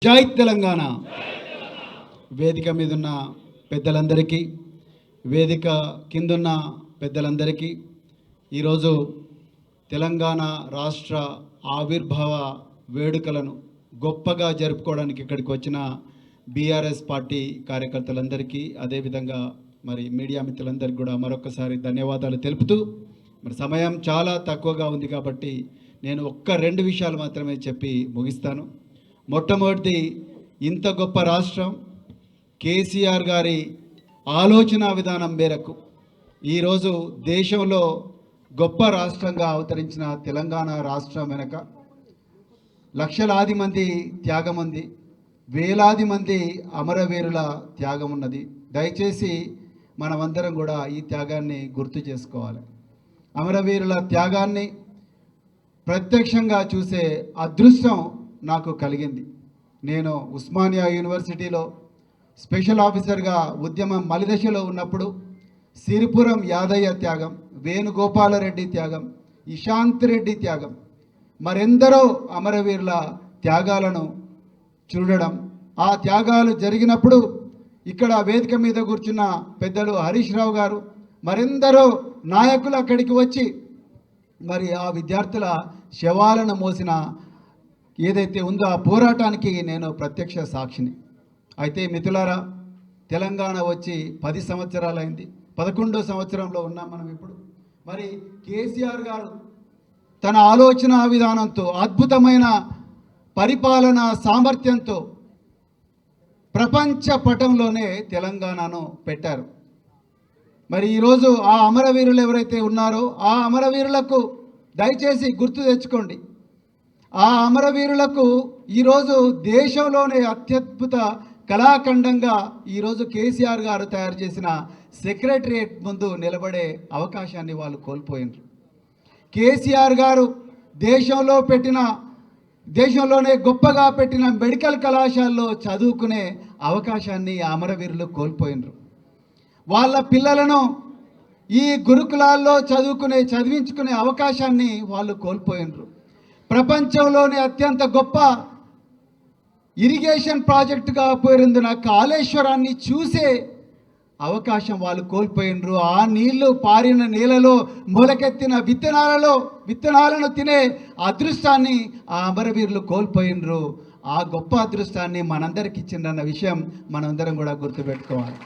జై తెలంగాణ. వేదిక మీదున్న పెద్దలందరికీ, వేదిక కిందున్న పెద్దలందరికీ ఈరోజు తెలంగాణ రాష్ట్ర ఆవిర్భావ వేడుకలను గొప్పగా జరుపుకోవడానికి ఇక్కడికి వచ్చిన బీఆర్ఎస్ పార్టీ కార్యకర్తలందరికీ, అదేవిధంగా మరి మీడియా మిత్రులందరికీ కూడా మరొకసారి ధన్యవాదాలు తెలుపుతూ, మరి సమయం చాలా తక్కువగా ఉంది కాబట్టి నేను రెండు విషయాలు మాత్రమే చెప్పి ముగిస్తాను. మొట్టమొదటిది, ఇంత గొప్ప రాష్ట్రం కేసీఆర్ గారి ఆలోచన విధానం మేరకు ఈరోజు దేశంలో గొప్ప రాష్ట్రంగా అవతరించిన తెలంగాణ రాష్ట్రం వెనక లక్షలాది మంది త్యాగం ఉంది, వేలాది మంది అమరవీరుల త్యాగం ఉన్నది. దయచేసి మనమందరం కూడా ఈ త్యాగాన్ని గుర్తు చేసుకోవాలి. అమరవీరుల త్యాగాన్ని ప్రత్యక్షంగా చూసే అదృష్టం నాకు కలిగింది. నేను ఉస్మానియా యూనివర్సిటీలో స్పెషల్ ఆఫీసర్గా ఉద్యమం మలిదశలో ఉన్నప్పుడు సిరిపురం యాదయ్య త్యాగం, వేణుగోపాలరెడ్డి త్యాగం, ఇషాంత్ రెడ్డి త్యాగం, మరెందరో అమరవీరుల త్యాగాలను చూడడం, ఆ త్యాగాలు జరిగినప్పుడు ఇక్కడ వేదిక మీద కూర్చున్న పెద్దలు హరీష్ రావు గారు, మరెందరో నాయకులు అక్కడికి వచ్చి మరి ఆ విద్యార్థుల శవాలను మోసిన ఏదైతే ఉందో ఆ పోరాటానికి నేను ప్రత్యక్ష సాక్షిని. అయితే మిత్రులారా, తెలంగాణ వచ్చి 10 సంవత్సరాలైంది, 11వ సంవత్సరంలో ఉన్నాం మనం ఇప్పుడు. మరి కేసీఆర్ గారు తన ఆలోచన విధానంతో, అద్భుతమైన పరిపాలన సామర్థ్యంతో ప్రపంచ పటంలోనే తెలంగాణను పెట్టారు. మరి ఈరోజు ఆ అమరవీరులు ఎవరైతే ఉన్నారో ఆ అమరవీరులకు దయచేసి గుర్తు తెచ్చుకోండి. ఆ అమరవీరులకు ఈరోజు దేశంలోనే అత్యద్భుత కళాఖండంగా ఈరోజు కేసీఆర్ గారు తయారు చేసిన సెక్రటరియట్ ముందు నిలబడే అవకాశాన్ని వాళ్ళు కోల్పోయినారు. కేసీఆర్ గారు దేశంలోనే గొప్పగా పెట్టిన మెడికల్ కళాశాలలో చదువుకునే అవకాశాన్ని అమరవీరులు కోల్పోయినారు. వాళ్ళ పిల్లలను ఈ గురుకులాల్లో చదివించుకునే అవకాశాన్ని వాళ్ళు కోల్పోయినారు. ప్రపంచంలోనే అత్యంత గొప్ప ఇరిగేషన్ ప్రాజెక్టుగా పేరొందిన కాళేశ్వరాన్ని చూసే అవకాశం వాళ్ళు కోల్పోయినరు. ఆ నీళ్లు పారిన నీళ్ళలో మొలకెత్తిన విత్తనాలను తినే అదృష్టాన్ని ఆ అమరవీరులు కోల్పోయినరు. ఆ గొప్ప అదృష్టాన్ని మనందరికి ఇచ్చిందన్న విషయం మనందరం కూడా గుర్తుపెట్టుకోవాలి.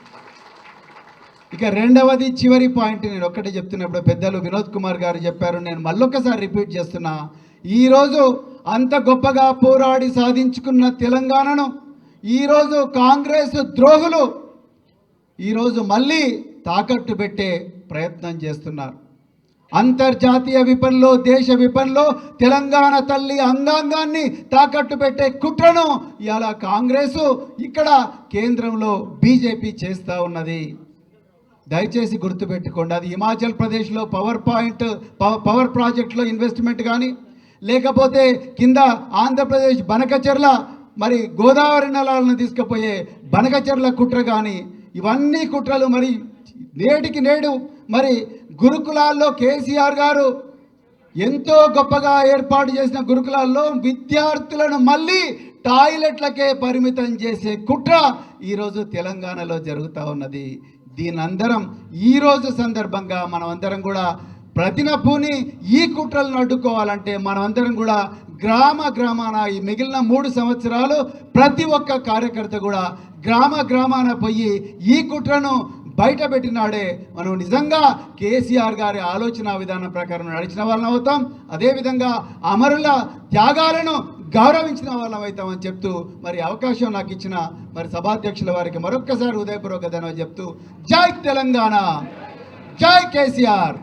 ఇక రెండవది, చివరి పాయింట్ నేను ఒక్కటే చెప్తున్నప్పుడు పెద్దలు వినోద్ కుమార్ గారు చెప్పారు, నేను మళ్ళొక్కసారి రిపీట్ చేస్తున్నా. ఈరోజు అంత గొప్పగా పోరాడి సాధించుకున్న తెలంగాణను ఈరోజు కాంగ్రెస్ ద్రోహులు ఈరోజు మళ్ళీ తాకట్టు పెట్టే ప్రయత్నం చేస్తున్నారు. అంతర్జాతీయ విపణిలో, దేశ విపణిలో తెలంగాణ తల్లి అంగాంగాన్ని తాకట్టు పెట్టే కుట్రను ఇలా కాంగ్రెసు ఇక్కడ కేంద్రంలో బీజేపీ చేస్తూ ఉన్నది. దయచేసి గుర్తుపెట్టుకోండి. అది హిమాచల్ ప్రదేశ్లో పవర్ ప్రాజెక్టులో ఇన్వెస్ట్మెంట్ కానీ, లేకపోతే కింద ఆంధ్రప్రదేశ్ బనకచెర్ల మరి గోదావరి నలాలను తీసుకుపోయే బనకచెర్ల కుట్ర కానీ, ఇవన్నీ కుట్రలు. మరి నేటికి నేడు మరి గురుకులాల్లో కేసీఆర్ గారు ఎంతో గొప్పగా ఏర్పాటు చేసిన గురుకులాల్లో విద్యార్థులను మళ్ళీ టాయిలెట్లకే పరిమితం చేసే కుట్ర ఈరోజు తెలంగాణలో జరుగుతూ ఉన్నది. దీనందరం ఈరోజు సందర్భంగా మనమందరం కూడా ప్రతినపూని ఈ కుట్రలను అడ్డుకోవాలంటే మనమందరం కూడా గ్రామాన ఈ మిగిలిన 3 సంవత్సరాలు ప్రతి ఒక్క కార్యకర్త కూడా గ్రామాన పోయి ఈ కుట్రను బయట పెట్టినాడే మనం నిజంగా కేసీఆర్ గారి ఆలోచన విధానం ప్రకారం నడిచిన వాళ్ళం అవుతాం. అదేవిధంగా అమరుల త్యాగాలను గౌరవించిన వాళ్ళం అవుతామని చెప్తూ మరి అవకాశం నాకు ఇచ్చిన మరి సభాధ్యక్షుల వారికి మరొక్కసారి హృదయపూర్వక ధన్యవాదాలు చెప్తూ, జై తెలంగాణ, జై కేసీఆర్.